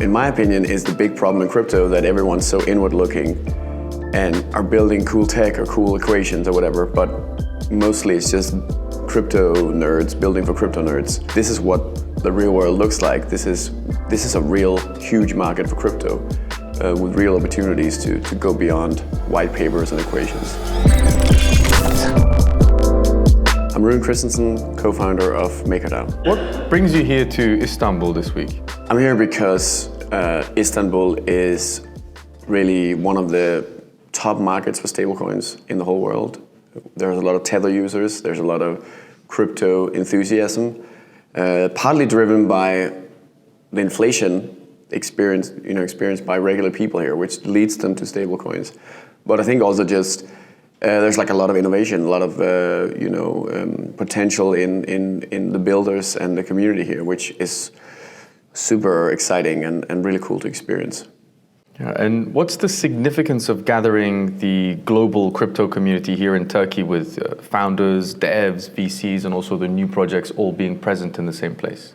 in my opinion, is the big problem in crypto, that everyone's so inward-looking and are building cool tech or cool equations or whatever, but mostly it's just crypto nerds building for crypto nerds. This is what the real world looks like. This is a real huge market for crypto with real opportunities to go beyond white papers and equations. I'm Rune Christensen, co-founder of MakerDAO. What brings you here to Istanbul this week? I'm here because Istanbul is really one of the top markets for stablecoins in the whole world. There's a lot of Tether users, there's a lot of crypto enthusiasm, partly driven by the inflation experienced by regular people here, which leads them to stablecoins. But I think also just there's like a lot of innovation, a lot of potential in the builders and the community here, which is super exciting and really cool to experience. Yeah, and what's the significance of gathering the global crypto community here in Turkey with founders, devs, VCs, and also the new projects all being present in the same place?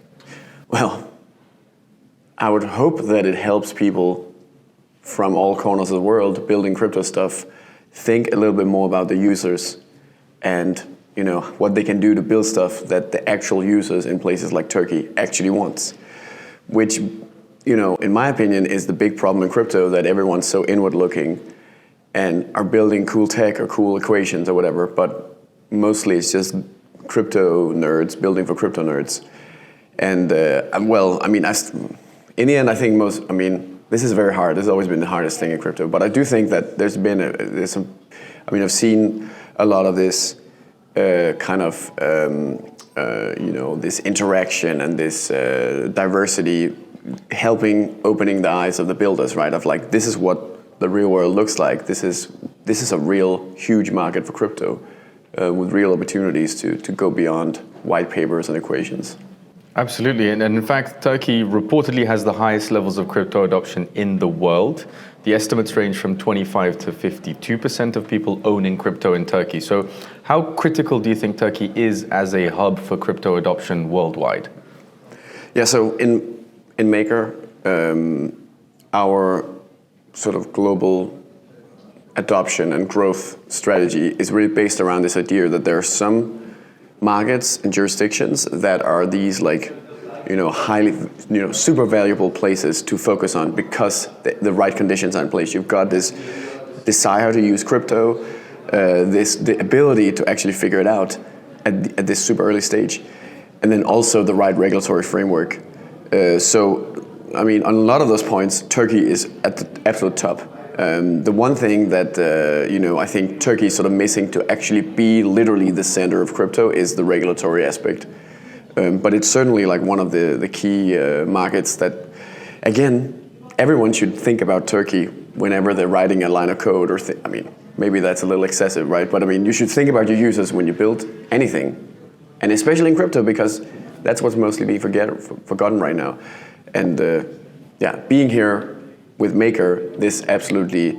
Well, I would hope that it helps people from all corners of the world building crypto stuff think a little bit more about the users and what they can do to build stuff that the actual users in places like Turkey actually wants, which in my opinion is the big problem in crypto, that everyone's so inward looking and are building cool tech or cool equations or whatever, but mostly it's just crypto nerds building for crypto nerds. And in the end I think this is very hard. This has always been the hardest thing in crypto. But I do think that I've seen a lot of this this interaction and this diversity helping opening the eyes of the builders, right? Of like, this is what the real world looks like. This is a real huge market for crypto with real opportunities to go beyond white papers and equations. Absolutely, and in fact, Turkey reportedly has the highest levels of crypto adoption in the world. The estimates range from 25 to 52% of people owning crypto in Turkey. So how critical do you think Turkey is as a hub for crypto adoption worldwide? Yeah, so in Maker, our sort of global adoption and growth strategy is really based around this idea that there are some markets and jurisdictions that are these highly super valuable places to focus on because the right conditions are in place. You've got this desire to use crypto, the ability to actually figure it out at this super early stage, and then also the right regulatory framework. On a lot of those points, Turkey is at the absolute top. The one thing that I think Turkey is sort of missing to actually be literally the center of crypto is the regulatory aspect. But it's certainly like one of the key markets that, again, everyone should think about Turkey whenever they're writing a line of code. Maybe that's a little excessive, right? But you should think about your users when you build anything, and especially in crypto, because that's what's mostly being forgotten right now. And being here with Maker, this absolutely,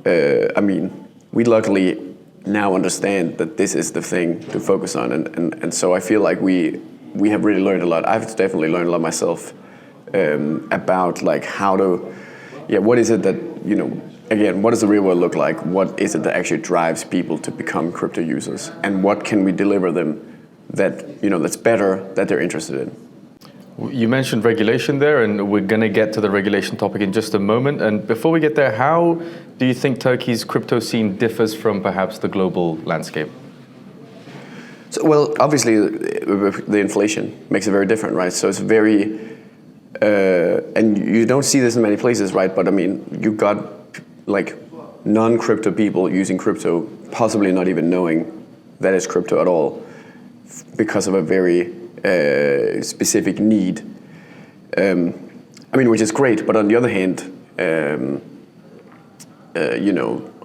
we luckily now understand that this is the thing to focus on. And so I feel like we have really learned a lot. I've definitely learned a lot myself about what is it that, again, what does the real world look like? What is it that actually drives people to become crypto users? And what can we deliver them that's better, that they're interested in? You mentioned regulation there, and we're going to get to the regulation topic in just a moment. And before we get there, how do you think Turkey's crypto scene differs from perhaps the global landscape? So, well, obviously, the inflation makes it very different, right? So it's very, and you don't see this in many places, right? But you've got non-crypto people using crypto, possibly not even knowing that it's crypto at all, because of a very specific need, which is great. But on the other hand,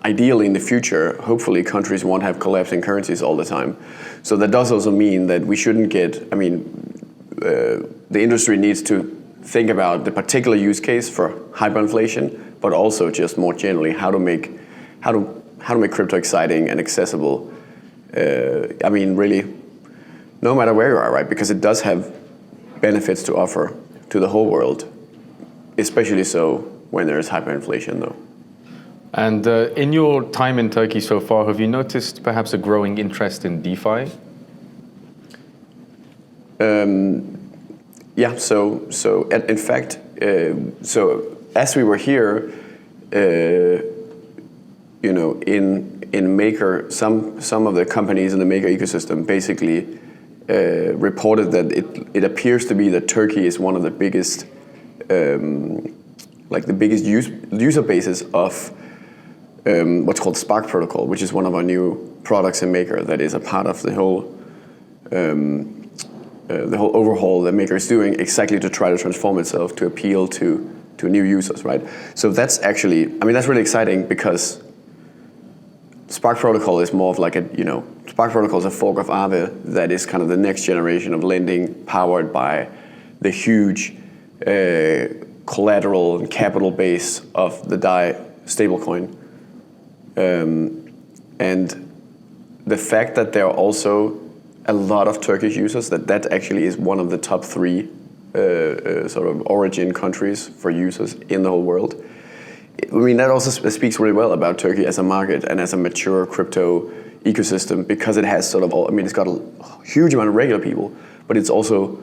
ideally in the future, hopefully countries won't have collapsing currencies all the time. So that does also mean that we shouldn't get. The industry needs to think about the particular use case for hyperinflation, but also just more generally how to make crypto exciting and accessible. Really, no matter where you are, right? Because it does have benefits to offer to the whole world. especially so when there's hyperinflation, though. And in your time in Turkey so far, have you noticed perhaps a growing interest in DeFi? Yeah. So in fact, so as we were here, in Maker, some of the companies in the Maker ecosystem basically reported that it appears to be that Turkey is one of the biggest, user bases of what's called Spark protocol, which is one of our new products in Maker that is a part of the whole overhaul that Maker is doing exactly to try to transform itself to appeal to new users, right? So that's actually, that's really exciting because Spark protocol is more of like Spark protocol is a fork of Aave that is kind of the next generation of lending powered by the huge collateral and capital base of the DAI stablecoin. And the fact that there are also a lot of Turkish users, that actually is one of the top 3 sort of origin countries for users in the whole world. That also speaks really well about Turkey as a market and as a mature crypto ecosystem because it has sort of it's got a huge amount of regular people, but it's also,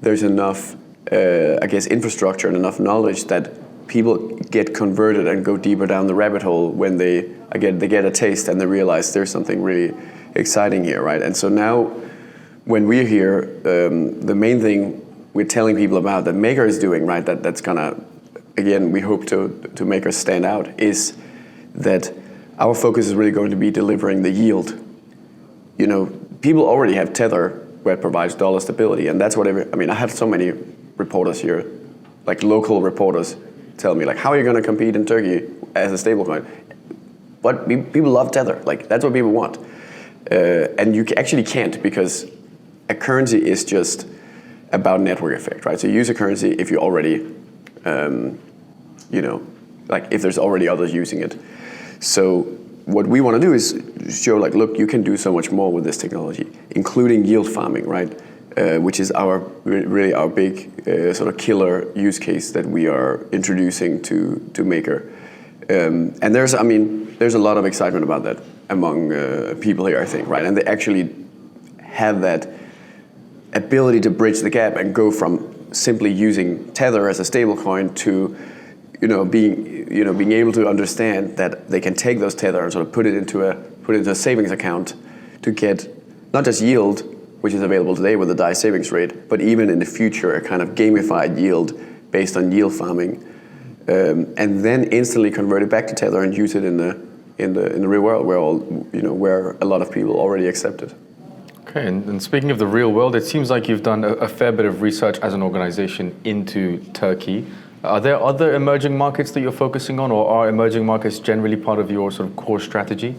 there's enough, infrastructure and enough knowledge that people get converted and go deeper down the rabbit hole when they get a taste and they realize there's something really exciting here, right? And so now, when we're here, the main thing we're telling people about that Maker is doing, right, that's gonna, again, we hope to make us stand out, is that our focus is really going to be delivering the yield. People already have Tether where it provides dollar stability, and that's what I have so many reporters here, like local reporters, tell me, like, how are you going to compete in Turkey as a stablecoin? But people love Tether, like, that's what people want. And you actually can't, because a currency is just about network effect, right? So you use a currency if you already, if there's already others using it. So what we want to do is show, like, look, you can do so much more with this technology, including yield farming, right? Which is really our big sort of killer use case that we are introducing to Maker. And there's a lot of excitement about that among people here, I think, right? And they actually have that ability to bridge the gap and go from simply using Tether as a stablecoin to being able to understand that they can take those Tether and sort of put it into a savings account to get not just yield, which is available today with the DAI savings rate, but even in the future, a kind of gamified yield based on yield farming, and then instantly convert it back to Tether and use it in the real world, where a lot of people already accept it. Okay, and speaking of the real world, it seems like you've done a fair bit of research as an organization into Turkey. Are there other emerging markets that you're focusing on, or are emerging markets generally part of your sort of core strategy?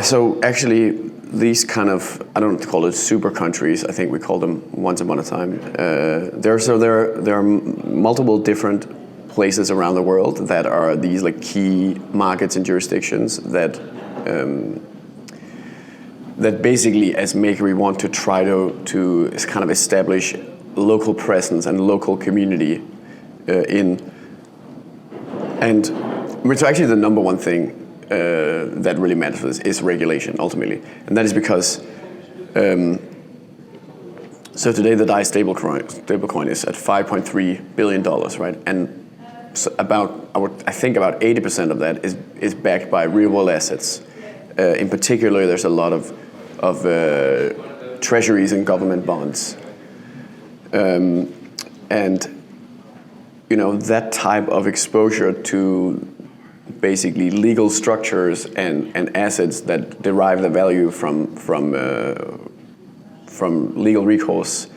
So actually, these kind of, I don't call it super countries, I think we call them once upon a time. There are multiple different places around the world that are these like key markets and jurisdictions that basically, as Maker, we want to try to kind of establish local presence and local community in. And so actually the number one thing that really matters for this is regulation, ultimately. And that is because, so today the DAI stablecoin is at $5.3 billion, right? And so I think about 80% of that is backed by real world assets. In particular, there's a lot of treasuries and government bonds. And that type of exposure to basically legal structures and assets that derive the value from legal recourse.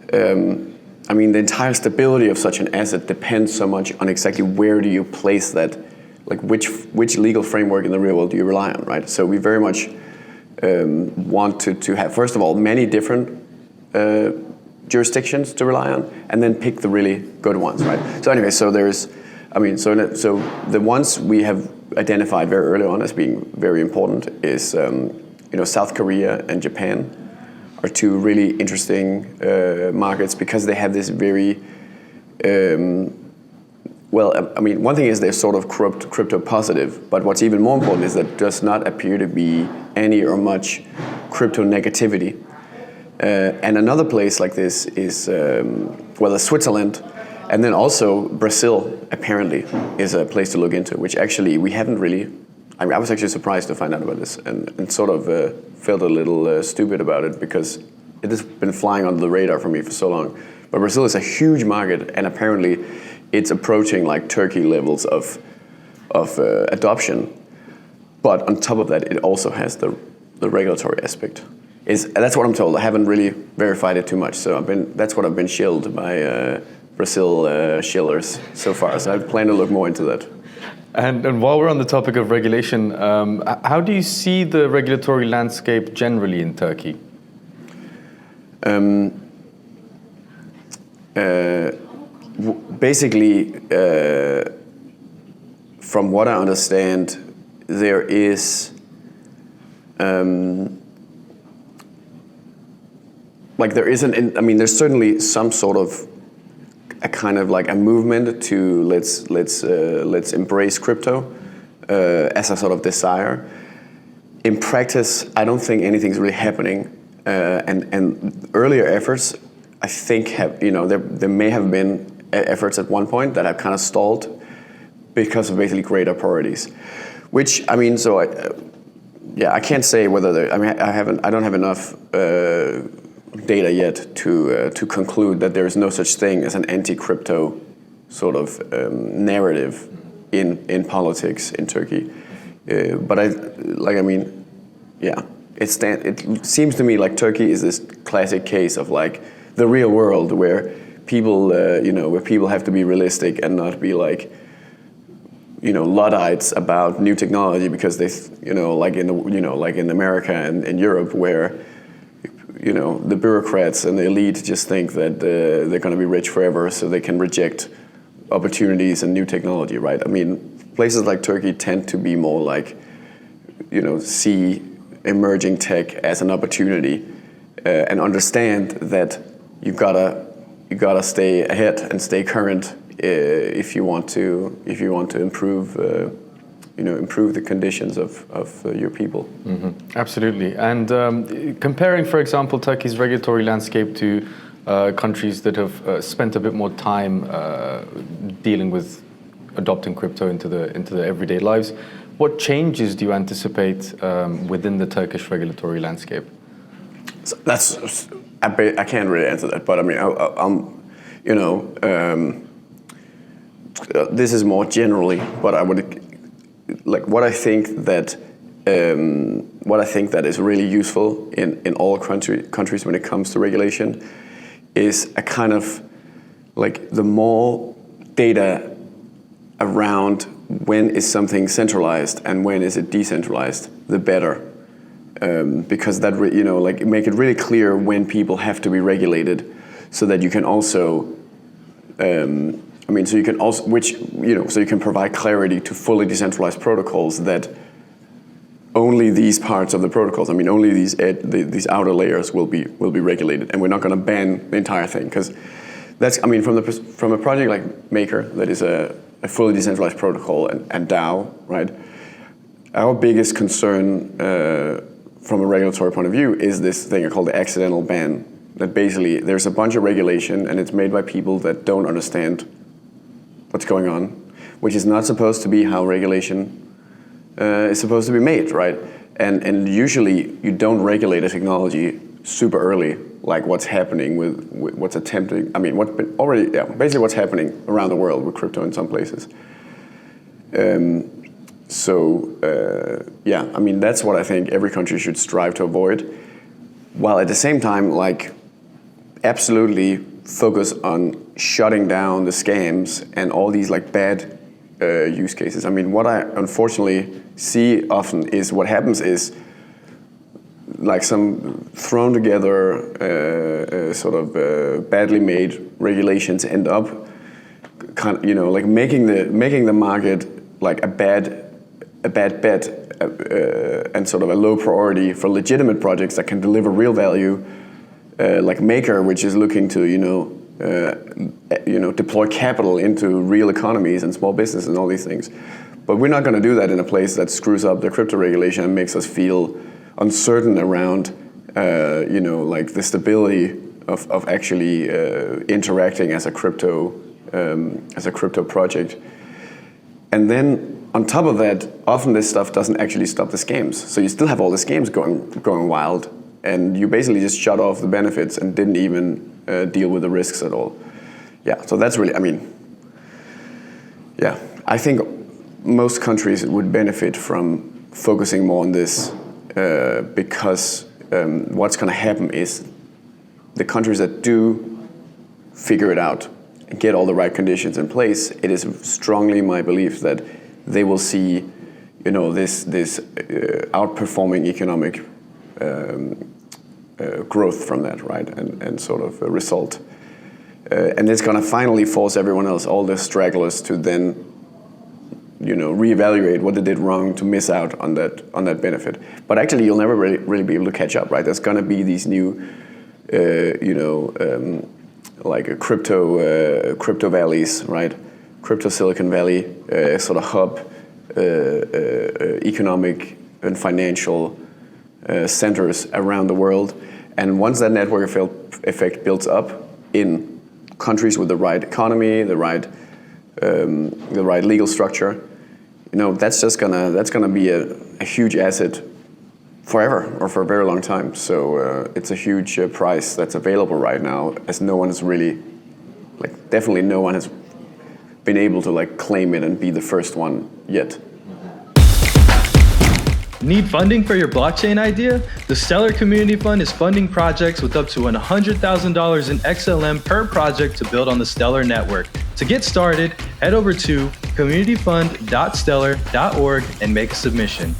The entire stability of such an asset depends so much on exactly where do you place that, like which legal framework in the real world do you rely on, right? So we very much want to have, first of all, many different jurisdictions to rely on, and then pick the really good ones, right? So anyway, so the ones we have identified very early on as being very important is, South Korea and Japan are two really interesting markets because they have this very well, I mean, one thing is they're sort of crypto positive, but what's even more important is that does not appear to be any or much crypto negativity. And another place like this is, well, Switzerland, and then also Brazil apparently is a place to look into, which actually we haven't really. I mean, I was actually surprised to find out about this, and sort of felt a little stupid about it because it has been flying under the radar for me for so long. But Brazil is a huge market, and apparently it's approaching like Turkey levels of adoption. But on top of that, it also has the regulatory aspect. That's what I'm told. I haven't really verified it too much, so that's what I've been shilled by Brazil shillers so far. So I plan to look more into that. And while we're on the topic of regulation, how do you see the regulatory landscape generally in Turkey? Basically, from what I understand, there is there's certainly some sort of a kind of like a movement to let's embrace crypto as a sort of desire. In practice, I don't think anything's really happening, and earlier efforts, I think there may have been efforts at one point that have kind of stalled because of basically greater priorities. Which I can't say whether I don't have enough data yet to conclude that there is no such thing as an anti-crypto sort of narrative in politics in Turkey. It seems to me like Turkey is this classic case of like the real world where people have to be realistic and not be like Luddites about new technology because they like in America and in Europe where the bureaucrats and the elite just think that they're going to be rich forever, so they can reject opportunities and new technology, right? I mean, places like Turkey tend to be more like, see emerging tech as an opportunity and understand that you gotta stay ahead and stay current if you want to improve improve the conditions of your people. Mm-hmm. Absolutely. And comparing, for example, Turkey's regulatory landscape to countries that have spent a bit more time dealing with adopting crypto into the everyday lives, what changes do you anticipate within the Turkish regulatory landscape? So I can't really answer that, but I mean, this is more generally, but I would like what I think that is really useful in all countries when it comes to regulation is a kind of like the more data around when is something centralized and when is it decentralized, the better. Because that make it really clear when people have to be regulated, so that you can also, so you can provide clarity to fully decentralized protocols that only these parts of the protocols, only these outer layers will be regulated, and we're not going to ban the entire thing, because that's from a project like Maker that is a fully decentralized protocol and DAO, right? Our biggest concern from a regulatory point of view is this thing called the accidental ban. That basically there's a bunch of regulation and it's made by people that don't understand what's going on, which is not supposed to be how regulation is supposed to be made, right? And usually you don't regulate a technology super early, like what's happening with what's attempting. Basically what's happening around the world with crypto in some places. That's what I think every country should strive to avoid, while at the same time, like, absolutely focus on shutting down the scams and all these like bad use cases. What I unfortunately see often is what happens is like some thrown together badly made regulations end up making the market like a bad bet and sort of a low priority for legitimate projects that can deliver real value, like Maker, which is looking to deploy capital into real economies and small business and all these things. But we're not going to do that in a place that screws up the crypto regulation and makes us feel uncertain around, like the stability of actually interacting as a crypto project. And then on top of that, often this stuff doesn't actually stop the scams. So you still have all the scams going wild, and you basically just shut off the benefits and didn't even deal with the risks at all. Yeah, so that's really, I think most countries would benefit from focusing more on this because what's going to happen is the countries that do figure it out and get all the right conditions in place, it is strongly my belief that they will see, this outperforming economic growth from that, right, and sort of a result. And it's going to finally force everyone else, all the stragglers, to then, reevaluate what they did wrong to miss out on that benefit. But actually, you'll never really be able to catch up, right? There's going to be these new, like a crypto valleys, right? Crypto Silicon Valley, sort of hub, economic and financial centers around the world. And once that network effect builds up in countries with the right economy, the right legal structure, that's gonna be a huge asset forever or for a very long time. So it's a huge price that's available right now, as no one has really, definitely no one has been able to claim it and be the first one yet. Need funding for your blockchain idea? The Stellar Community Fund is funding projects with up to $100,000 in XLM per project to build on the Stellar network. To get started, head over to communityfund.stellar.org and make a submission.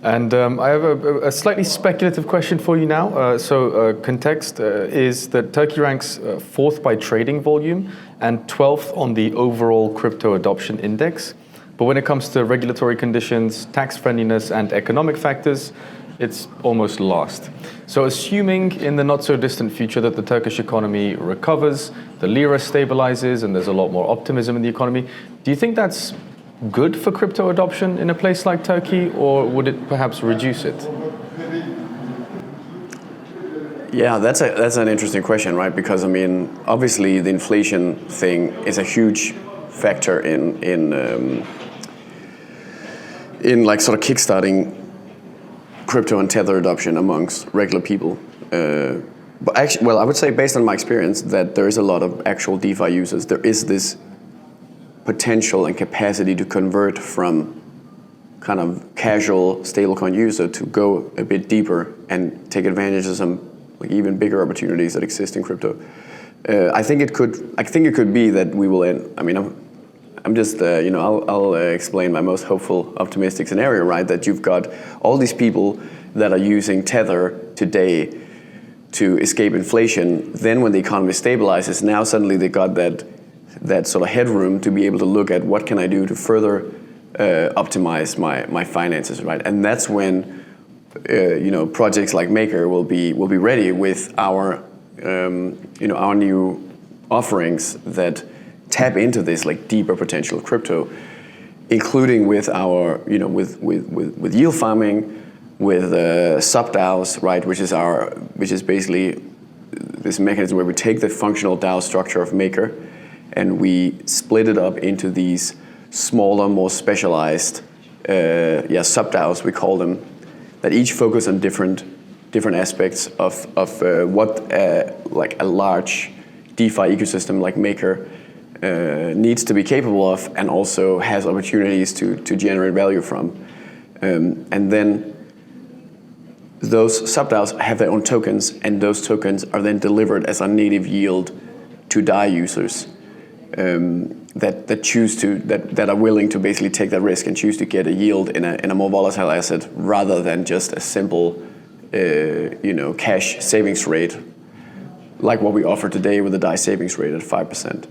And I have a slightly speculative question for you now. Context is that Turkey ranks 4th by trading volume and 12th on the overall crypto adoption index. But when it comes to regulatory conditions, tax friendliness, and economic factors, it's almost last. So assuming in the not so distant future that the Turkish economy recovers, the lira stabilizes, and there's a lot more optimism in the economy, do you think that's good for crypto adoption in a place like Turkey, or would it perhaps reduce it? Yeah, that's an interesting question, right? Because obviously the inflation thing is a huge factor in sort of kickstarting crypto and Tether adoption amongst regular people. But actually, I would say based on my experience that there is a lot of actual DeFi users. There is this potential and capacity to convert from kind of casual stablecoin user to go a bit deeper and take advantage of some even bigger opportunities that exist in crypto. I think it could be that we will end. I'm just, I'll explain my most hopeful, optimistic scenario, right? That you've got all these people that are using Tether today to escape inflation. Then when the economy stabilizes, now suddenly they got that sort of headroom to be able to look at what can I do to further optimize my finances, right? And that's when, projects like Maker will be ready with our new offerings that tap into this deeper potential of crypto, including with our with yield farming, with sub-DAOs, right, which is basically this mechanism where we take the functional DAO structure of Maker and we split it up into these smaller, more specialized sub-DAOs, we call them, that each focus on different aspects of what a large DeFi ecosystem like Maker needs to be capable of, and also has opportunities to generate value from. And then those sub-DAOs have their own tokens, and those tokens are then delivered as a native yield to DAI users that are willing to basically take that risk and choose to get a yield in a more volatile asset rather than just a simple cash savings rate like what we offer today with the DAI savings rate at 5%.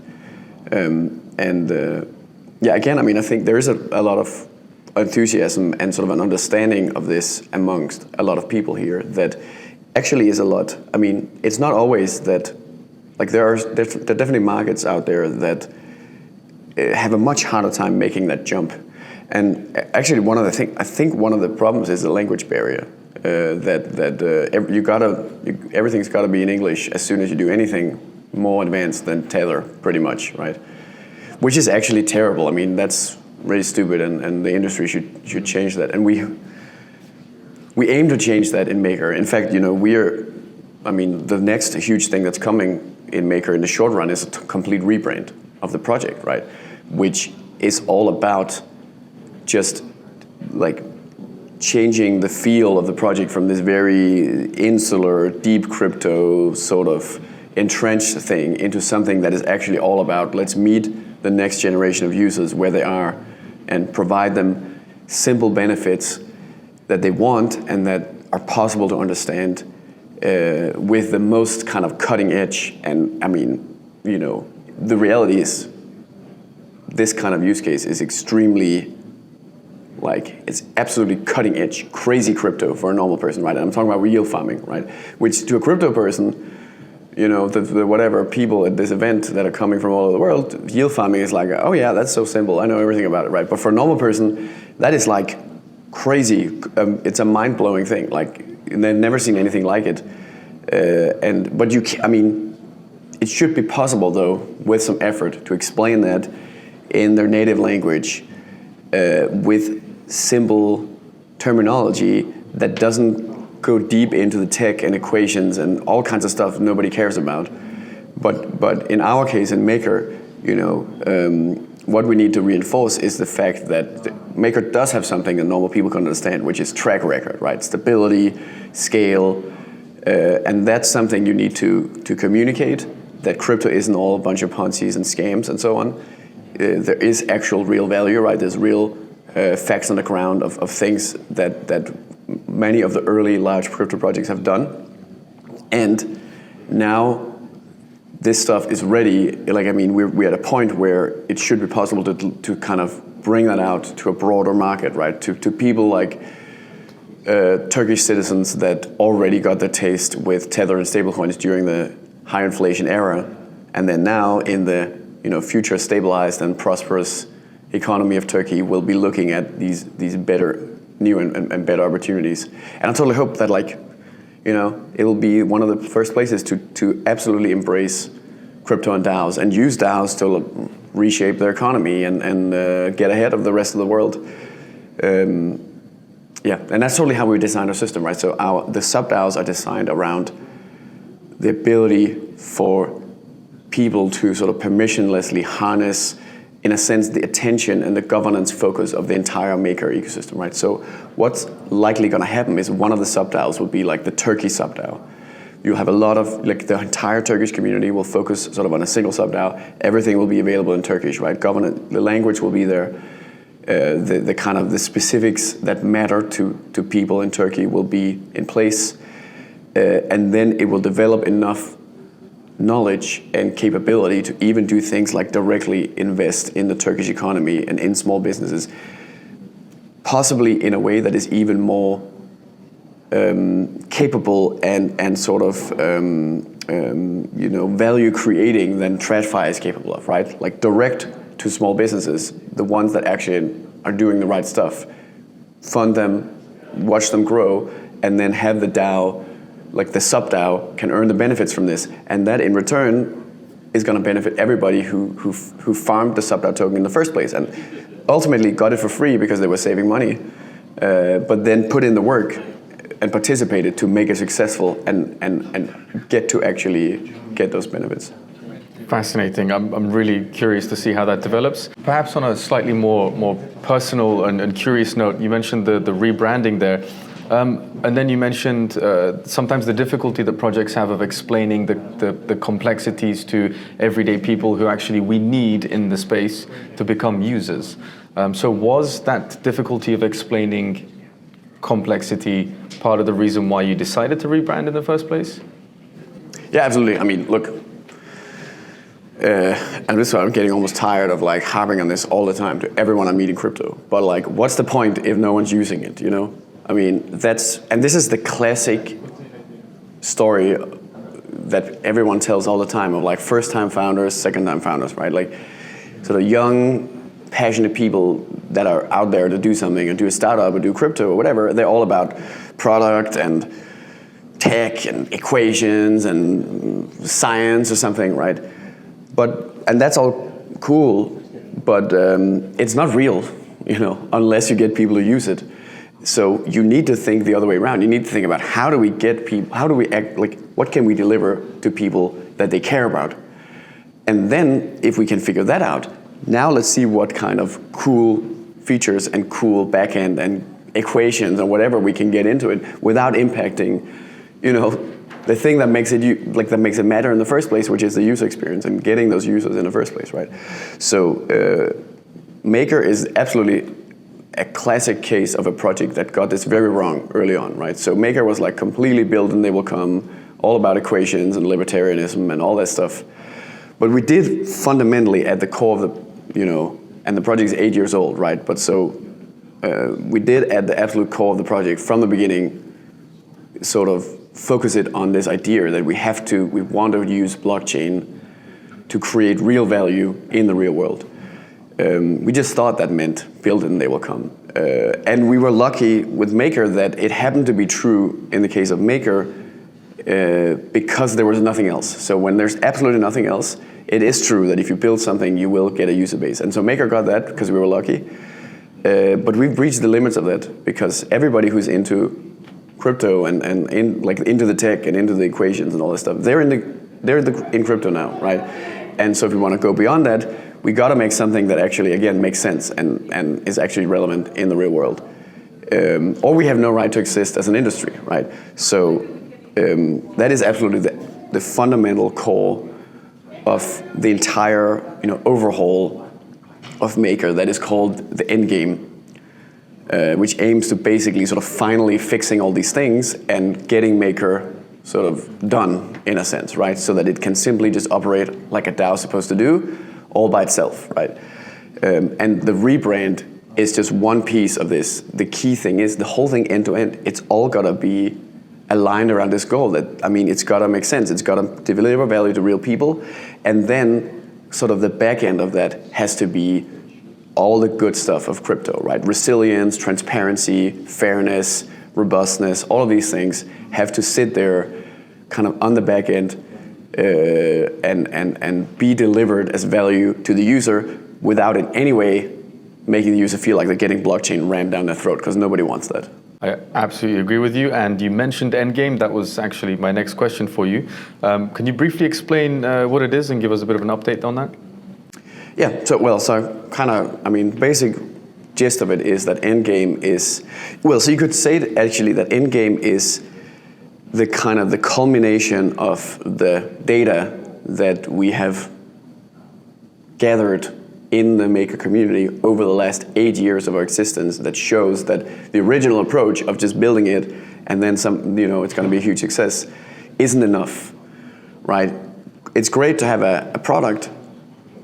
Again, I think there is a lot of enthusiasm and sort of an understanding of this amongst a lot of people here that actually is a lot. It's not always that like there are definitely markets out there that have a much harder time making that jump. And actually, I think one of the problems is the language barrier. Everything's got to be in English as soon as you do anything more advanced than Tether, pretty much, right? Which is actually terrible. I mean, that's really stupid, and the industry should change that. And we aim to change that in Maker. In fact, the next huge thing that's coming in Maker in the short run is a complete rebrand of the project, right? Which is all about just like changing the feel of the project from this very insular, deep crypto sort of entrenched thing into something that is actually all about let's meet the next generation of users where they are and provide them simple benefits that they want and that are possible to understand with the most kind of cutting edge. And I mean, the reality is this kind of use case is extremely, it's absolutely cutting edge, crazy crypto for a normal person, right? And I'm talking about yield farming, right? Which to a crypto person, the whatever people at this event that are coming from all over the world, yield farming is like, oh yeah, that's so simple. I know everything about it, right? But for a normal person, that is like crazy. It's a mind-blowing thing. They've never seen anything like it. It should be possible though, with some effort, to explain that in their native language with simple terminology that doesn't go deep into the tech and equations and all kinds of stuff nobody cares about. But in our case, in Maker, what we need to reinforce is the fact that Maker does have something that normal people can understand, which is track record, right? Stability, scale, and that's something you need to communicate, that crypto isn't all a bunch of Ponzi's and scams and so on. There is actual real value, right? There's real facts on the ground of things that many of the early large crypto projects have done. And now this stuff is ready. We're at a point where it should be possible to kind of bring that out to a broader market, right? To people like Turkish citizens that already got their taste with Tether and stablecoins during the high inflation era, and then now in the future stabilized and prosperous economy of Turkey will be looking at these better, new and better opportunities. And I totally hope that it will be one of the first places to absolutely embrace crypto and DAOs and use DAOs to reshape their economy and get ahead of the rest of the world. And that's totally how we designed our system, right? So the sub-DAOs are designed around the ability for people to sort of permissionlessly harness, in a sense, the attention and the governance focus of the entire Maker ecosystem, right? So what's likely going to happen is one of the sub-DAOs will be like the Turkey sub-DAO. You'll have a lot of, the entire Turkish community will focus sort of on a single sub-DAO. Everything will be available in Turkish, right? The language will be there. The kind of the specifics that matter to people in Turkey will be in place. And then it will develop enough knowledge and capability to even do things like directly invest in the Turkish economy and in small businesses, possibly in a way that is even more capable and sort of value creating than TradFi is capable of, right? Like direct to small businesses, the ones that actually are doing the right stuff, fund them, watch them grow, and then have the DAO, like the sub-DAO, can earn the benefits from this, and that in return is going to benefit everybody who farmed the sub-DAO token in the first place, and ultimately got it for free because they were saving money, but then put in the work and participated to make it successful and get to actually get those benefits. Fascinating. I'm really curious to see how that develops. Perhaps on a slightly more personal and curious note, you mentioned the rebranding there. And then you mentioned sometimes the difficulty that projects have of explaining the complexities to everyday people who actually we need in the space to become users. So was that difficulty of explaining complexity part of the reason why you decided to rebrand in the first place? Yeah, absolutely. I mean, look, and this is why I'm getting almost tired of harping on this all the time to everyone I'm meeting crypto. But what's the point if no one's using it, you know? I mean, this is the classic story that everyone tells all the time of like first-time founders, second-time founders, right? Like sort of young, passionate people that are out there to do something and do a startup or do crypto or whatever. They're all about product and tech and equations and science or something, right? And that's all cool, but it's not real, unless you get people to use it. So you need to think the other way around. You need to think about how do we get people, how do we act, like what can we deliver to people that they care about? And then if we can figure that out, now let's see what kind of cool features and cool backend and equations and whatever we can get into it without impacting, the thing that makes it matter in the first place, which is the user experience and getting those users in the first place, right? So Maker is absolutely a classic case of a project that got this very wrong early on, right? So Maker was like completely built and they will come, all about equations and libertarianism and all that stuff. But we did fundamentally at the core of and the project is 8 years old, right? But so we did at the absolute core of the project from the beginning sort of focus it on this idea that we want to use blockchain to create real value in the real world. We just thought that meant build it and they will come. And we were lucky with Maker that it happened to be true in the case of Maker because there was nothing else. So when there's absolutely nothing else, it is true that if you build something, you will get a user base. And so Maker got that because we were lucky. But we've reached the limits of that because everybody who's into crypto and into the tech and into the equations and all this stuff, they're in crypto now, right? And so if we want to go beyond that, we got to make something that actually, again, makes sense and is actually relevant in the real world. Or we have no right to exist as an industry, right? So that is absolutely the fundamental core of the entire overhaul of Maker that is called the Endgame, which aims to basically sort of finally fixing all these things and getting Maker sort of done in a sense, right? So that it can simply just operate like a DAO is supposed to do, all by itself, right? And the rebrand is just one piece of this. The key thing is the whole thing end to end, it's all gotta be aligned around this goal it's gotta make sense. It's gotta deliver value to real people. And then sort of the back end of that has to be all the good stuff of crypto, right? Resilience, transparency, fairness, robustness, all of these things have to sit there kind of on the back end and be delivered as value to the user without in any way making the user feel like they're getting blockchain rammed down their throat, because nobody wants that. I absolutely agree with you. And you mentioned Endgame. That was actually my next question for you. Can you briefly explain what it is and give us a bit of an update on that? Yeah, basic gist of it is that Endgame is, so you could say that actually that Endgame is the culmination of the data that we have gathered in the Maker community over the last 8 years of our existence that shows that the original approach of just building it and then it's going to be a huge success isn't enough, right? It's great to have a product,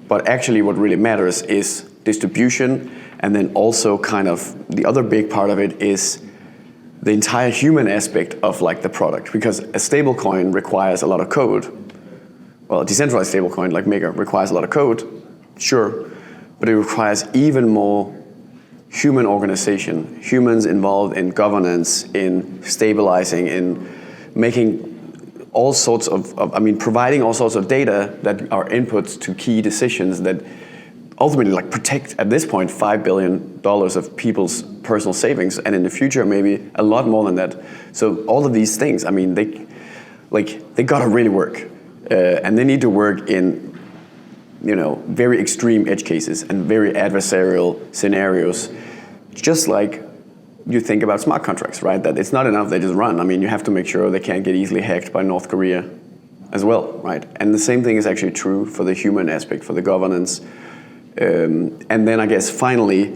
but actually what really matters is distribution, and then also kind of the other big part of it is the entire human aspect of the product, because a stablecoin requires a lot of code. Well, a decentralized stablecoin like Maker requires a lot of code, sure, but it requires even more human organization, humans involved in governance, in stabilizing, in making all sorts of providing all sorts of data that are inputs to key decisions that ultimately protect, at this point, $5 billion of people's personal savings, and in the future maybe a lot more than that. So all of these things, they gotta really work, and they need to work in very extreme edge cases and very adversarial scenarios, just like you think about smart contracts, right? That it's not enough they just run. You have to make sure they can't get easily hacked by North Korea as well, right? And the same thing is actually true for the human aspect, for the governance. And then I guess finally,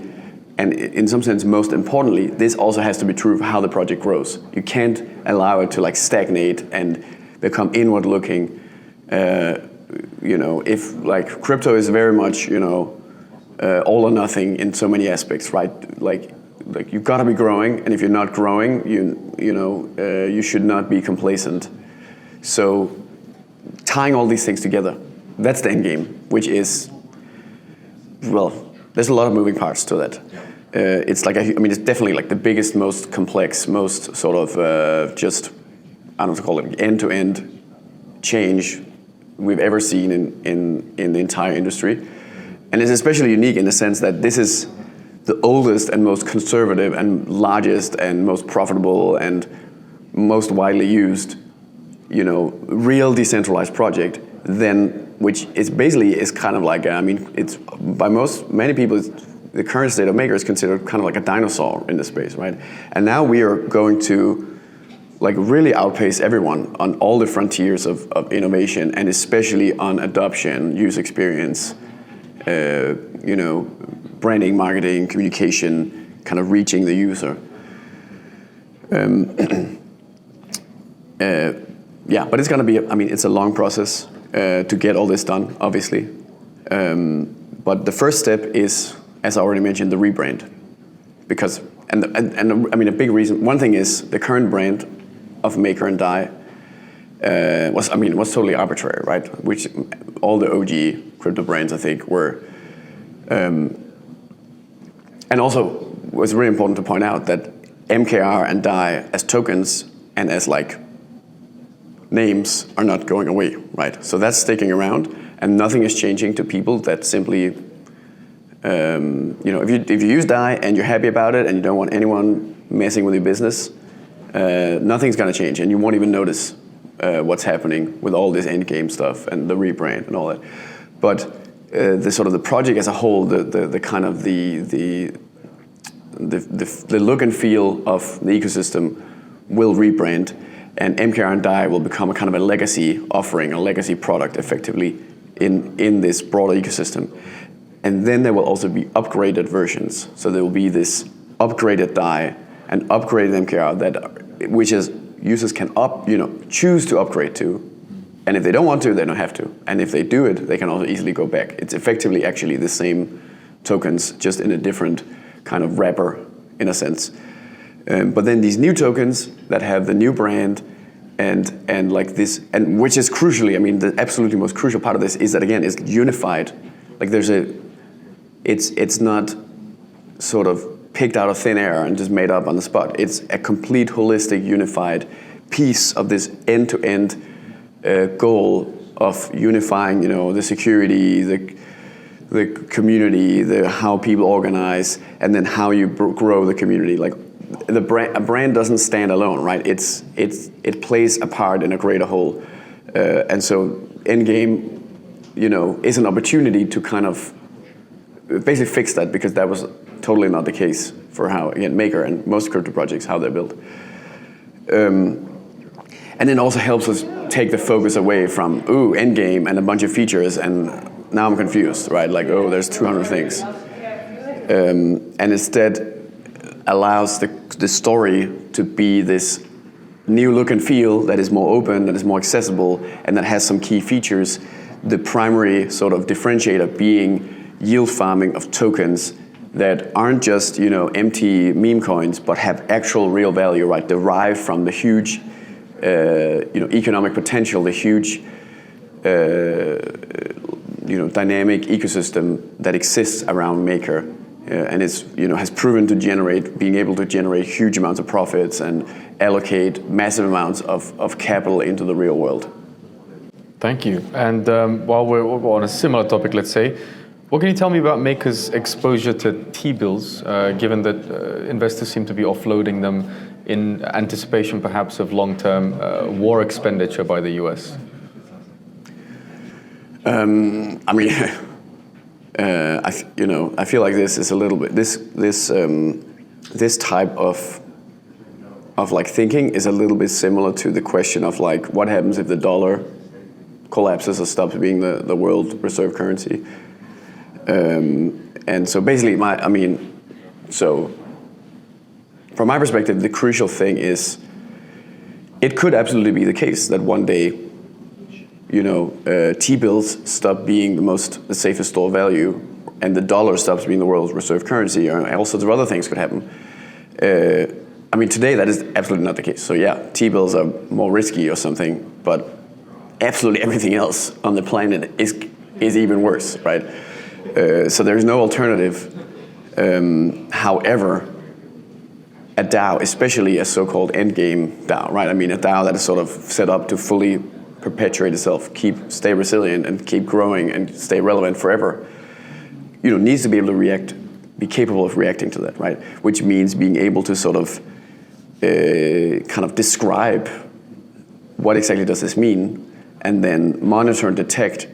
and in some sense most importantly, this also has to be true for how the project grows. You can't allow it to stagnate and become inward looking. If crypto is very much all or nothing in so many aspects, right? You've got to be growing, and if you're not growing, you should not be complacent. So tying all these things together. That's the end game, which is, well, there's a lot of moving parts to that. It's like, it's definitely like the biggest, most complex, most sort of just, I don't know what to call it, end-to-end change we've ever seen in the entire industry. And it's especially unique in the sense that this is the oldest and most conservative and largest and most profitable and most widely used, real decentralized project, which is basically kind of like, it's by many people, the current state of Maker is considered kind of like a dinosaur in the space, right? And now we are going to like really outpace everyone on all the frontiers of innovation, and especially on adoption, user experience, branding, marketing, communication, kind of reaching the user. But it's going to be, it's a long process to get all this done, obviously. But the first step is, as I already mentioned, the rebrand. Because, a big reason, one thing is the current brand of Maker and DAO was totally arbitrary, right? Which all the OG crypto brands, I think, were. And also, was really important to point out that MKR and DAO as tokens and as like names are not going away, right? So that's sticking around, and nothing is changing to people that simply, if you use DAO and you're happy about it and you don't want anyone messing with your business, nothing's gonna change, and you won't even notice what's happening with all this Endgame stuff and the rebrand and all that. But the sort of the project as a whole, the kind of the look and feel of the ecosystem will rebrand, and MKR and DAO will become a kind of a legacy offering, a legacy product, effectively in this broader ecosystem. And then there will also be upgraded versions. So there will be this upgraded DAO and upgraded MKR which is users can choose to upgrade to. And if they don't want to, they don't have to. And if they do it, they can also easily go back. It's effectively actually the same tokens, just in a different kind of wrapper, in a sense. But then these new tokens that have the new brand and like this, and which is crucially, the absolutely most crucial part of this is that, again, it's unified. Like it's not sort of picked out of thin air and just made up on the spot. It's a complete, holistic, unified piece of this end-to-end goal of unifying, the security, the community, how people organize, and then how you grow the community. Like a brand doesn't stand alone, right? It plays a part in a greater whole, and so Endgame, is an opportunity to kind of basically fix that, because that was totally not the case for how, again, Maker and most crypto projects, how they're built. And then also helps us take the focus away from, Endgame and a bunch of features, and now I'm confused, right? Like, there's 200 things. And instead allows the story to be this new look and feel that is more open, that is more accessible, and that has some key features. The primary sort of differentiator being yield farming of tokens that aren't just, empty meme coins, but have actual real value, right? Derived from the huge economic potential, the huge, dynamic ecosystem that exists around Maker, and has proven to being able to generate huge amounts of profits and allocate massive amounts of capital into the real world. Thank you. And while we're on a similar topic, let's say, what can you tell me about Maker's exposure to T-bills, given that investors seem to be offloading them in anticipation perhaps of long-term war expenditure by the US? I feel like this is a little bit, this type of like thinking is a little bit similar to the question of like, what happens if the dollar collapses or stops being the world reserve currency? And so basically from my perspective, the crucial thing is, it could absolutely be the case that one day, T-bills stop being the safest store of value, and the dollar stops being the world's reserve currency, or all sorts of other things could happen. Today that is absolutely not the case. So yeah, T-bills are more risky or something, but absolutely everything else on the planet is even worse, right? So there's no alternative. However, a DAO, especially a so-called endgame DAO, right? I mean, a DAO that is sort of set up to fully perpetuate itself, stay resilient, and keep growing and stay relevant forever, needs to be able to be capable of reacting to that, right? Which means being able to sort of kind of describe what exactly does this mean, and then monitor and detect,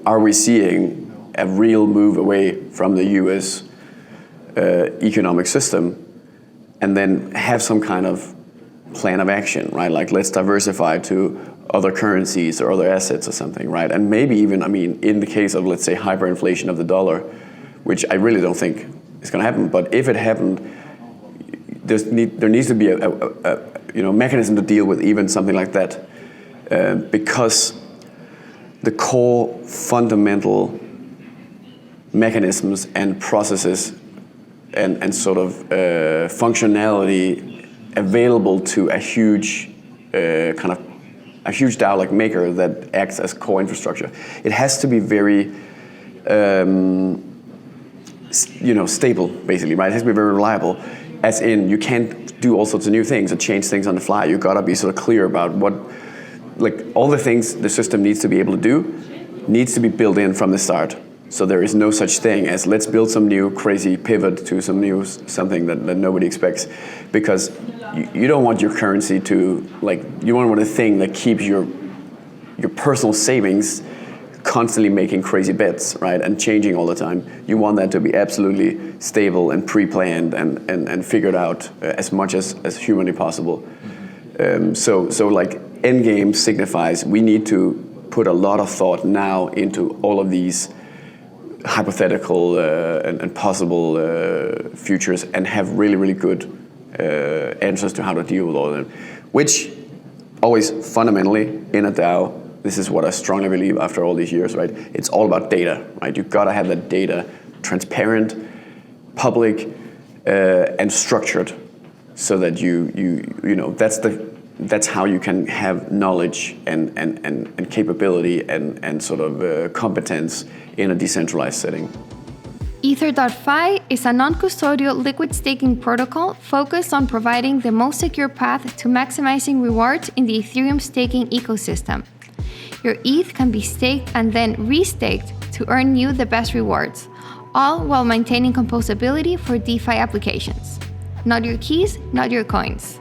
are we seeing a real move away from the US economic system, and then have some kind of plan of action, right? Like, let's diversify to other currencies or other assets or something, right? And maybe even, in the case of, let's say, hyperinflation of the dollar, which I really don't think is going to happen, but if it happened, there needs to be a mechanism to deal with even something like that, because the core fundamental mechanisms and processes and sort of functionality available to a huge DAO like Maker that acts as core infrastructure. It has to be very stable, basically, right? It has to be very reliable, as in you can't do all sorts of new things or change things on the fly. You gotta be sort of clear about all the things the system needs to be able to do needs to be built in from the start. So there is no such thing as let's build some new crazy pivot to something that nobody expects, because you don't want your currency to, you don't want a thing that keeps your personal savings constantly making crazy bets, right, and changing all the time. You want that to be absolutely stable and pre-planned and figured out as much as humanly possible. So Endgame signifies we need to put a lot of thought now into all of these hypothetical and possible futures, and have really, really good answers to how to deal with all of them. Which always fundamentally in a DAO, this is what I strongly believe after all these years, right? It's all about data, right? You've got to have that data transparent, public, and structured, so that that's how you can have knowledge and capability and sort of competence in a decentralized setting. Ether.fi is a non-custodial liquid staking protocol focused on providing the most secure path to maximizing rewards in the Ethereum staking ecosystem. Your ETH can be staked and then restaked to earn you the best rewards, all while maintaining composability for DeFi applications. Not your keys, not your coins.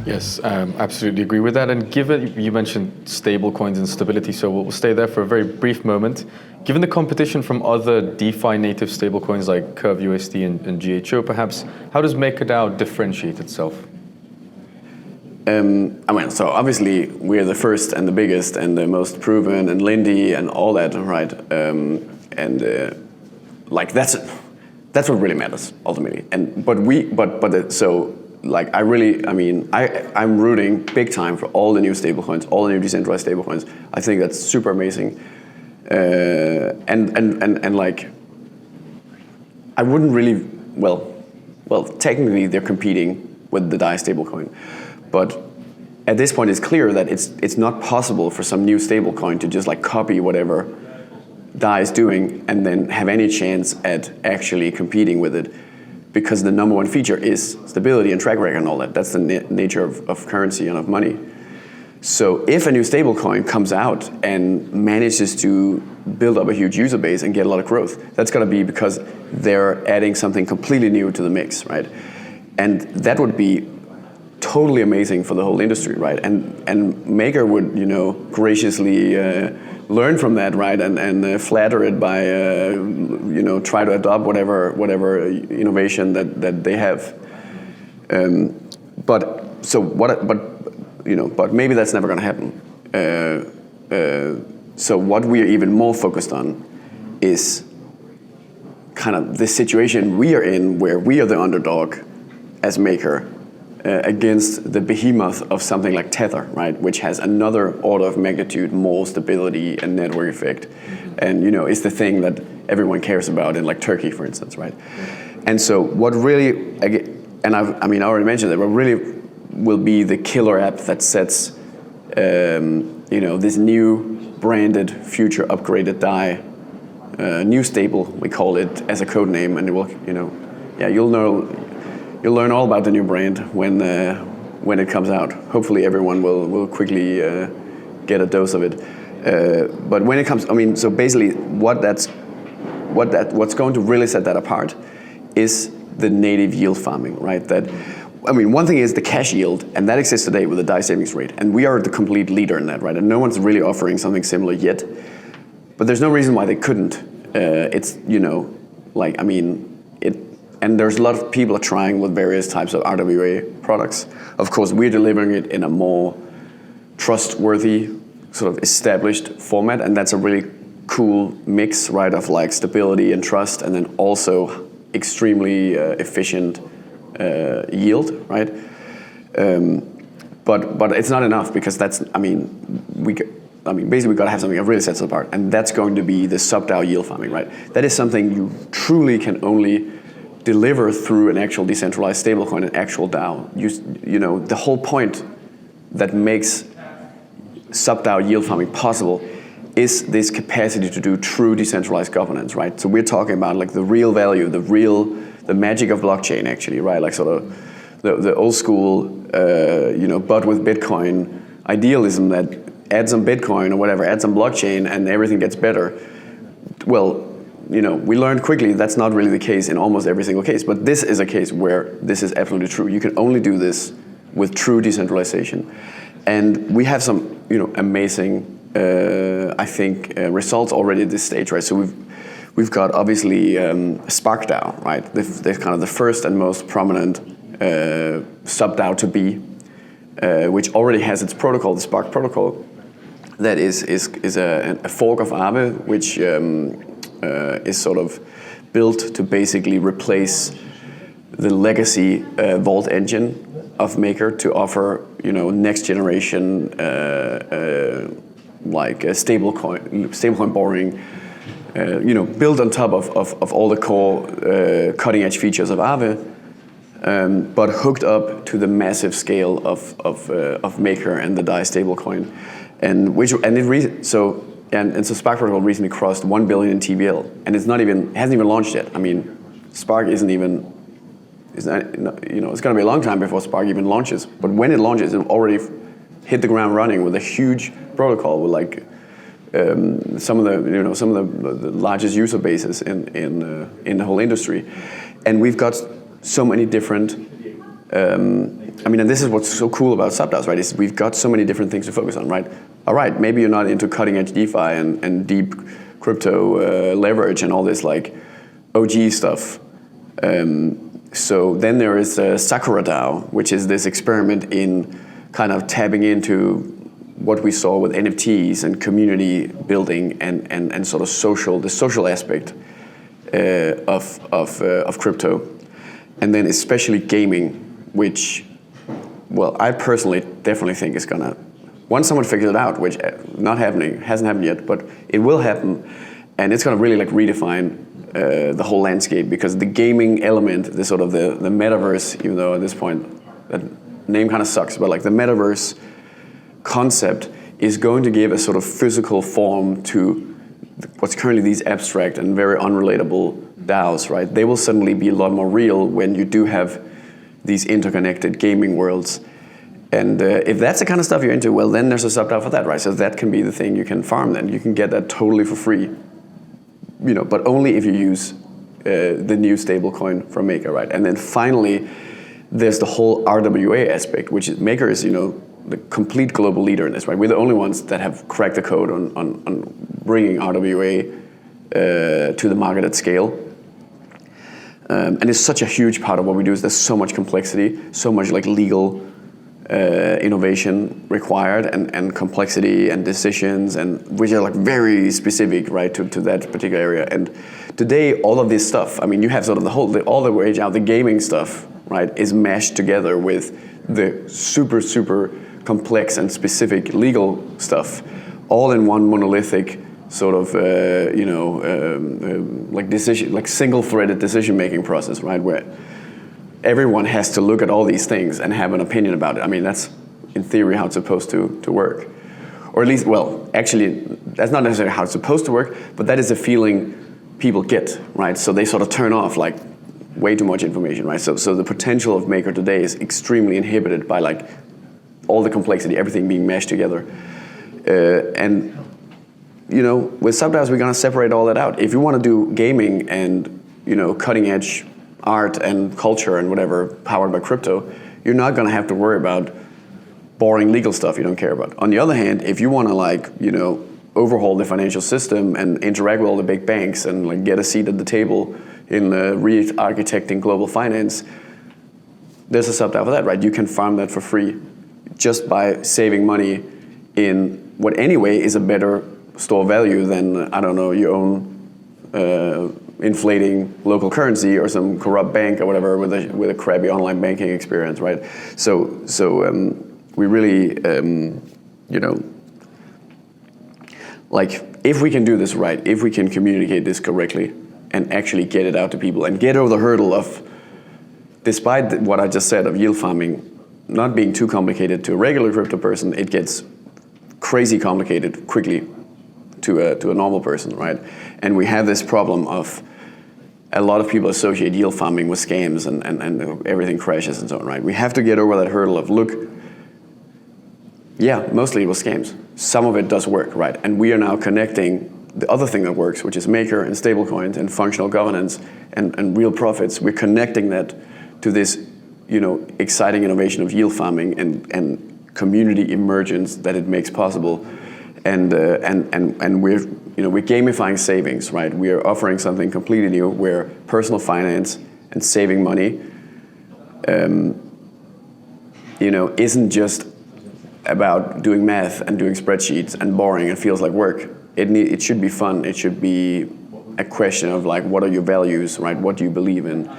Yes, absolutely agree with that. And given you mentioned stablecoins and stability, so we'll stay there for a very brief moment. Given the competition from other DeFi native stablecoins like Curve USD and GHO, perhaps, how does MakerDAO differentiate itself? So obviously we're the first and the biggest and the most proven and Lindy and all that, right? That's what really matters ultimately. I'm rooting big time for all the new stablecoins, all the new decentralized stablecoins. I think that's super amazing. I wouldn't really, technically they're competing with the DAI stablecoin, but at this point it's clear that it's not possible for some new stablecoin to just copy whatever DAI is doing and then have any chance at actually competing with it, because the number one feature is stability and track record and all that. That's the nature of currency and of money. So if a new stablecoin comes out and manages to build up a huge user base and get a lot of growth, that's going to be because they're adding something completely new to the mix, right? And that would be totally amazing for the whole industry, right? And Maker would, graciously learn from that, right? And flatter it by, try to adopt whatever innovation that they have. But maybe that's never going to happen. So what we are even more focused on is kind of the situation we are in, where we are the underdog as Maker against the behemoth of something like Tether, right? Which has another order of magnitude more stability and network effect, and is the thing that everyone cares about in Turkey, for instance, right? And so what really, I already mentioned that, what really will be the killer app that sets this new branded future upgraded DAI, new stable we call it as a code name, and it will, you'll learn all about the new brand when it comes out. Hopefully everyone will quickly get a dose of it. But when it comes, so basically what's going to really set that apart is the native yield farming, right? One thing is the cash yield, and that exists today with the DAI savings rate, and we are the complete leader in that, right? And no one's really offering something similar yet, but there's no reason why they couldn't. And there's a lot of people trying with various types of RWA products. Of course, we're delivering it in a more trustworthy, sort of established format, and that's a really cool mix, right, of like stability and trust, and then also extremely efficient yield, right? But it's not enough, because basically we got to have something that really sets it apart, and that's going to be the sub-DAO yield farming, right? That is something you truly can only deliver through an actual decentralized stablecoin, an actual DAO. The whole point that makes sub-DAO yield farming possible is this capacity to do true decentralized governance, right? So we're talking about like the real value, the magic of blockchain, actually, right? Like sort of the old school, but with Bitcoin idealism that add some Bitcoin or whatever, add some blockchain and everything gets better. Well, we learned quickly that's not really the case in almost every single case, but this is a case where this is absolutely true. You can only do this with true decentralization. And we have some, amazing, results already at this stage, right? So we've got obviously Spark DAO, right? They're kind of the first and most prominent sub-DAO to be, which already has its protocol, the Spark protocol, that is a fork of Aave, which is sort of built to basically replace the legacy vault engine of Maker to offer, next generation stablecoin borrowing, built on top of all the core cutting edge features of Aave, but hooked up to the massive scale of Maker and the DAI stablecoin, so Spark Protocol recently crossed 1 billion in TVL, and hasn't even launched yet. Spark it's going to be a long time before Spark even launches. But when it launches, it'll already hit the ground running with a huge protocol with like some of the largest user bases in the whole industry, and we've got so many different. And this is what's so cool about sub-DAOs, right? Is we've got so many different things to focus on, right? All right, maybe you're not into cutting-edge DeFi and deep crypto leverage and all this like OG stuff. So then there is Sakura DAO, which is this experiment in kind of tapping into what we saw with NFTs and community building and sort of the social aspect of crypto, and then especially gaming, which, well, I personally definitely think is gonna, once someone figures it out, which hasn't happened yet, but it will happen, and it's gonna really like redefine the whole landscape, because the gaming element, the sort of the metaverse, even though at this point that name kind of sucks, but like the metaverse concept is going to give a sort of physical form to what's currently these abstract and very unrelatable DAOs, right? They will suddenly be a lot more real when you do have these interconnected gaming worlds. And if that's the kind of stuff you're into, well, then there's a sub-DAO for that, right? So that can be the thing you can farm then. You can get that totally for free, but only if you use the new stablecoin from Maker, right? And then finally, there's the whole RWA aspect, which is Maker is, the complete global leader in this, right? We're the only ones that have cracked the code on bringing RWA to the market at scale. And it's such a huge part of what we do. Is there's so much complexity, so much like legal innovation required, and complexity and decisions, and which are like very specific, right, to that particular area. And today, all of this stuff, you have sort of all the way out, the gaming stuff, right, is mashed together with the super complex and specific legal stuff, all in one monolithic sort of like single-threaded decision-making process, right, where everyone has to look at all these things and have an opinion about it. That's in theory how it's supposed to work. or at least, well, actually, that's not necessarily how it's supposed to work, but that is a feeling people get, right? So they sort of turn off like way too much information, right? So the potential of Maker today is extremely inhibited by like all the complexity, everything being meshed together. And you know, with SubDAOs, we're gonna separate all that out. If you want to do gaming and, you know, cutting edge art and culture and whatever powered by crypto, you're not gonna have to worry about boring legal stuff you don't care about. On the other hand, if you want to like, you know, overhaul the financial system and interact with all the big banks and like get a seat at the table in re-architecting global finance, there's a SubDAO for that, right? You can farm that for free just by saving money in what anyway is a better store value than, I don't know, your own inflating local currency or some corrupt bank or whatever with a crappy online banking experience, right? So we really, you know, like if we can do this right, if we can communicate this correctly and actually get it out to people and get over the hurdle of, despite what I just said of yield farming not being too complicated to a regular crypto person, it gets crazy complicated quickly to a normal person, right? And we have this problem of a lot of people associate yield farming with scams and everything crashes and so on, right? We have to get over that hurdle of, look, yeah, mostly it was scams. Some of it does work, right? And we are now connecting the other thing that works, which is Maker and stablecoins and functional governance and real profits. We're connecting that to this, you know, exciting innovation of yield farming and community emergence that it makes possible. And we're, you know, we're gamifying savings, right? We are offering something completely new where personal finance and saving money, you know, isn't just about doing math and doing spreadsheets and boring and feels like work. It should be fun. It should be a question of like, what are your values, right? What do you believe in?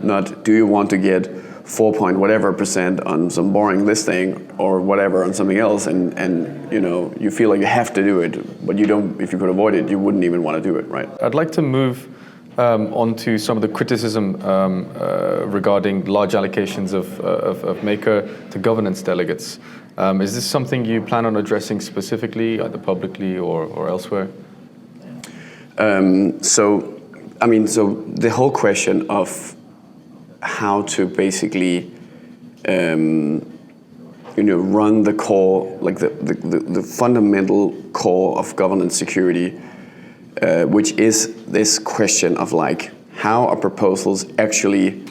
Not, do you want to get 4.whatever% on some boring listing or whatever on something else, and you know, you feel like you have to do it, but you don't. If you could avoid it, you wouldn't even want to do it, right? I'd like to move on to some of the criticism regarding large allocations of Maker to governance delegates. Is this something you plan on addressing specifically, either publicly or elsewhere? So the whole question of how to basically, you know, run the core, like the fundamental core of governance security, which is this question of like, how are proposals actually,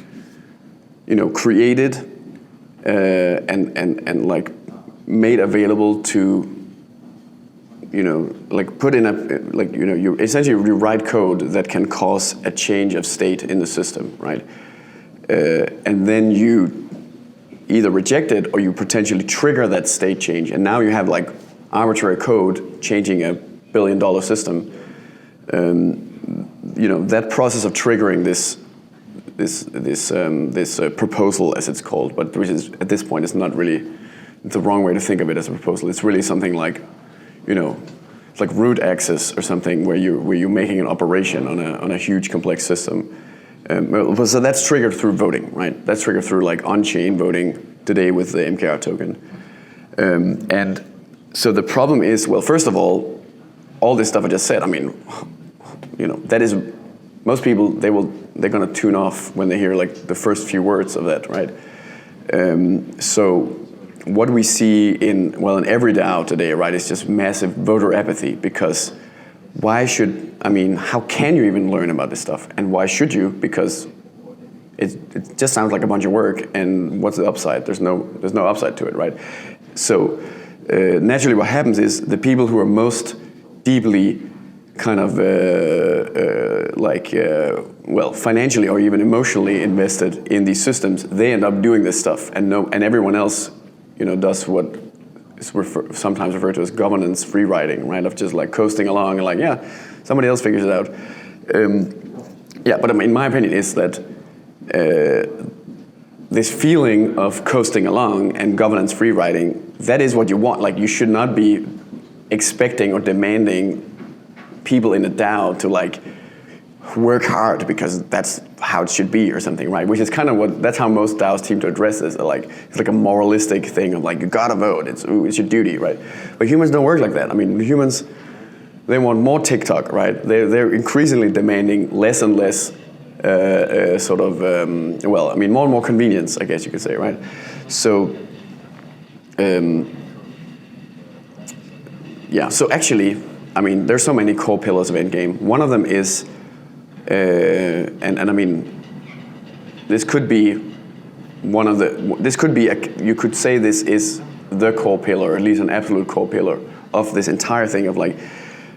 you know, created and like made available to, you know, like put in a, like, you know, you essentially write code that can cause a change of state in the system, right? And then you either reject it or you potentially trigger that state change. And now you have like arbitrary code changing $1 billion system. You know, that process of triggering this proposal, as it's called, but which is at this point is not really the wrong way to think of it as a proposal. It's really something like, you know, it's like root access or something where you're making an operation on a huge complex system. So that's triggered through voting, right? That's triggered through like on-chain voting today with the MKR token. And so the problem is, well, first of all this stuff I just said, I mean, you know, that is, most people, they're gonna tune off when they hear like the first few words of that, right? So what we see in every DAO today, right, is just massive voter apathy, because how can you even learn about this stuff? And why should you? Because it just sounds like a bunch of work, and what's the upside? There's no upside to it, right? So naturally what happens is the people who are most deeply kind of financially or even emotionally invested in these systems, they end up doing this stuff, and everyone else, you know, does what is sometimes referred to as governance free riding, right? Of just like coasting along and like, yeah, somebody else figures it out. But I mean, my opinion is that this feeling of coasting along and governance free riding, that is what you want. Like, you should not be expecting or demanding people in a DAO to like work hard because that's how it should be or something, right? Which is kind of that's how most DAOs seem to address this. Like, it's like a moralistic thing of like, you gotta vote, it's your duty, right? But humans don't work like that. I mean, humans, they want more TikTok, right? They're increasingly demanding less and less more and more convenience, I guess you could say, right? So, so actually, I mean, there's so many core pillars of Endgame. One of them is, this could be you could say this is the core pillar, or at least an absolute core pillar of this entire thing of like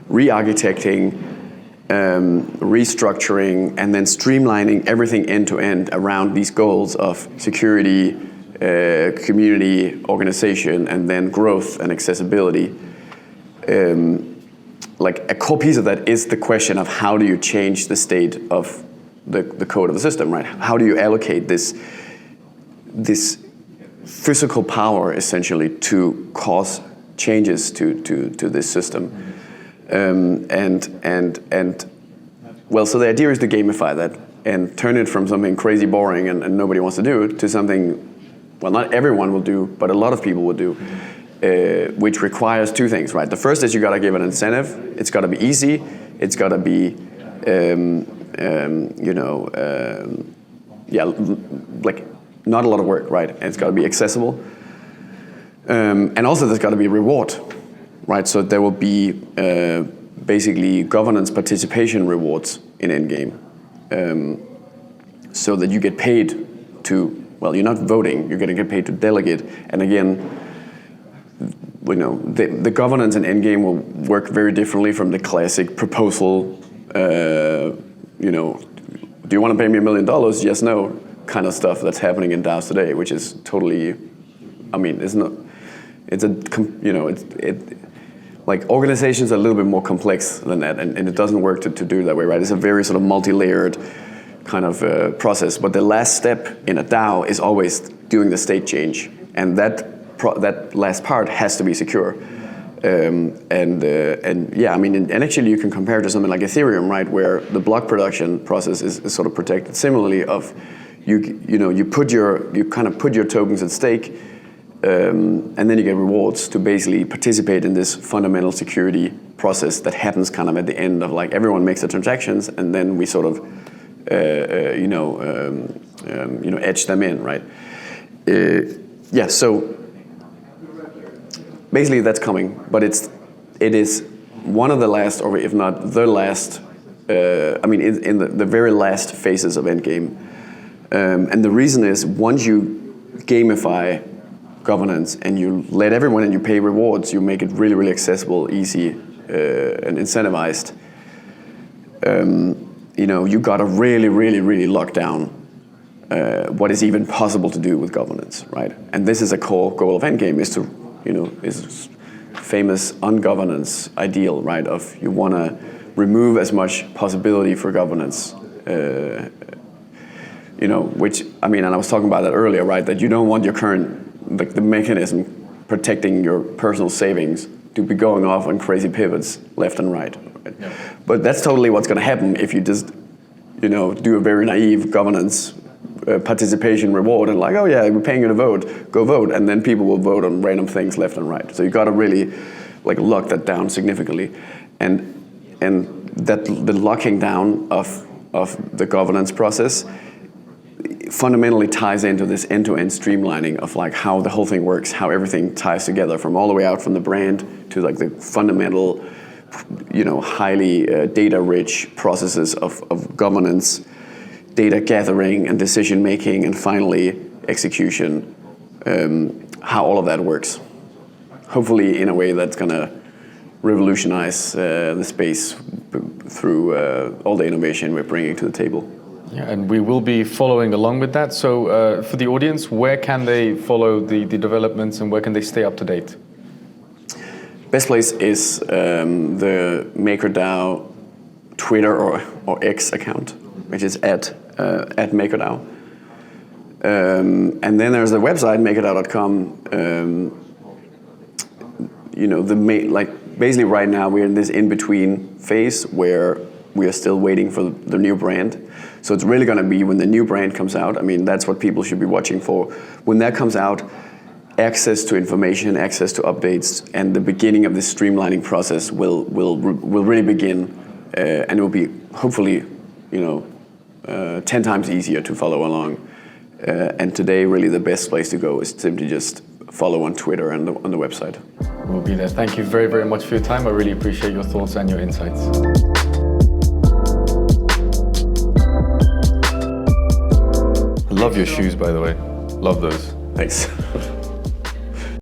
re-architecting, restructuring, and then streamlining everything end to end around these goals of security, community, organization, and then growth and accessibility. Like a core piece of that is the question of how do you change the state of the code of the system, right? How do you allocate this physical power essentially to cause changes to this system? So the idea is to gamify that and turn it from something crazy boring and nobody wants to do to something, well, not everyone will do, but a lot of people will do. Which requires two things, right? The first is you gotta give an incentive. It's gotta be easy. It's gotta be, like not a lot of work, right? And it's gotta be accessible. And also there's gotta be reward, right? So there will be basically governance participation rewards in Endgame, so that you get paid to, well, you're not voting, you're gonna get paid to delegate. And again, the governance in Endgame will work very differently from the classic proposal, do you want to pay me $1 million? Yes, no, kind of stuff that's happening in DAOs today, which is totally, like organizations are a little bit more complex than that, and it doesn't work to do it that way, right? It's a very sort of multi-layered kind of process, but the last step in a DAO is always doing the state change, and that last part has to be secure. And actually you can compare it to something like Ethereum, right, where the block production process is sort of protected. Similarly, you put your tokens at stake, and then you get rewards to basically participate in this fundamental security process that happens kind of at the end of like everyone makes the transactions, and then we sort of etch them in, right? So basically that's coming, but it is one of the last, or if not the last, in the very last phases of Endgame. And the reason is, once you gamify governance and you let everyone and you pay rewards, you make it really, really accessible, easy, and incentivized, you gotta really, really, really lock down what is even possible to do with governance, right? And this is a core goal of Endgame, is to is famous ungovernance ideal, right? Of you want to remove as much possibility for governance, which, and I was talking about that earlier, right? That you don't want your current, like the mechanism protecting your personal savings to be going off on crazy pivots left and right. Yeah. But that's totally what's going to happen if you just, do a very naive governance participation reward and like, oh yeah, we're paying you to vote, go vote, and then people will vote on random things left and right. So you got to really like lock that down significantly, and that the locking down of the governance process fundamentally ties into this end-to-end streamlining of like how the whole thing works, how everything ties together from all the way out from the brand to like the fundamental, highly data-rich processes of governance, data gathering and decision making, and finally execution, how all of that works. Hopefully in a way that's going to revolutionize the space through all the innovation we're bringing to the table. Yeah, and we will be following along with that. So for the audience, where can they follow the developments and where can they stay up to date? Best place is the MakerDAO Twitter or X account, which is at MakerDAO. And then there's the website, MakerDAO.com. Basically right now we're in this in-between phase where we are still waiting for the new brand. So it's really going to be when the new brand comes out. I mean, that's what people should be watching for. When that comes out, access to information, access to updates, and the beginning of this streamlining process will really begin, and it will be hopefully, 10 times easier to follow along. And today, really, the best place to go is simply just follow on Twitter and on the website. We'll be there. Thank you very, very much for your time. I really appreciate your thoughts and your insights. I love your shoes, by the way. Love those. Thanks.